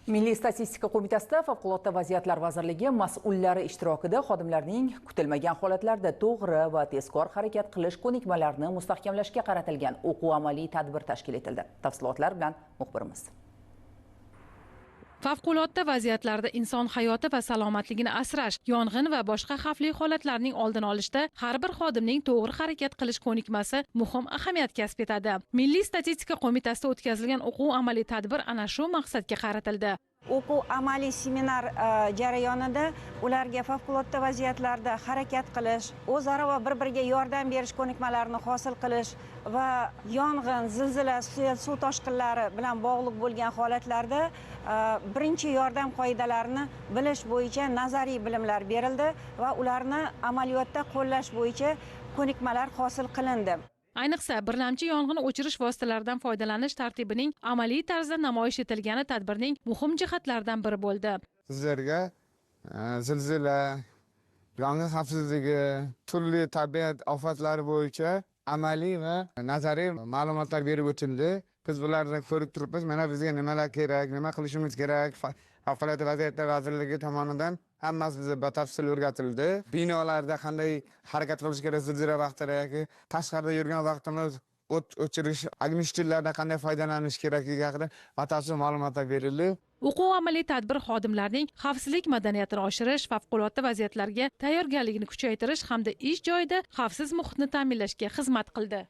Milliy statistika qo'mitasida Favqulodda vaziyatlar vazirligi mas'ullari ishtirokida xodimlarning kutilmagan holatlarda to'g'ri va tezkor harakat qilish ko'nikmalarini mustahkamlashga qaratilgan o'quv-amaliy tadbir tashkil etildi. Tafsilotlar bilan muxbirimiz. Favqulodda vaziyatlarda inson hayoti va salomatligini asrash, yong'in va boshqa xavfli holatlarning oldini olishda har bir xodimning to'g'ri harakat qilish ko'nikmasi muhim ahamiyat kasb etadi. Milliy statistika qo'mitasida o'tkazilgan o'quv-amaliy tadbir ana shu maqsadga qaratildi. O'quv amaliy seminar jarayonida ularga favqulodda vaziyatlarda harakat qilish, o'zaro va bir-biriga yordam berish ko'nikmalarini hosil qilish va yong'in, zilzila, suv toshqinlari bilan bog'liq bo'lgan holatlarda birinchi yordam qoidalarini bilish bo'yicha nazariy bilimlar berildi va ularni amaliyotda qo'llash bo'yicha ko'nikmalar hosil qilindi. Ayniqsa, birlamchi yong'in o'chirish vositalaridan foydalanish tartibining amaliy tarzda namoyish etilgani tadbirning muhim jihatlaridan biri bo'ldi. Sizlarga zilzila, yong'in xavfsizligi, turli tabiat ofatlari bo'yicha amaliy va nazariy ma'lumotlar berib o'tildi. Biz bularni ko'rib turibmiz. Mana bizga nimalar kerak, nima qilishimiz kerak, Favqulodda vaziyatlar vazirligi tomonidan hammasi bizga batafsil o'rgatildi. Binolarda qanday harakat qilish kerak, zilzila vaqtida yoki tashqarida yurgan vaqtimiz o't o'chirish, ognishtirlardan qanday foydalanish kerakligi haqida batafsil ma'lumotlar berildi. O'quv-amaliy tadbir xodimlarning xavfsizlik madaniyatini oshirish, favqulodda vaziyatlarga tayyorgarligini kuchaytirish hamda ish joyida xavfsiz muhitni ta'minlashga xizmat qildi.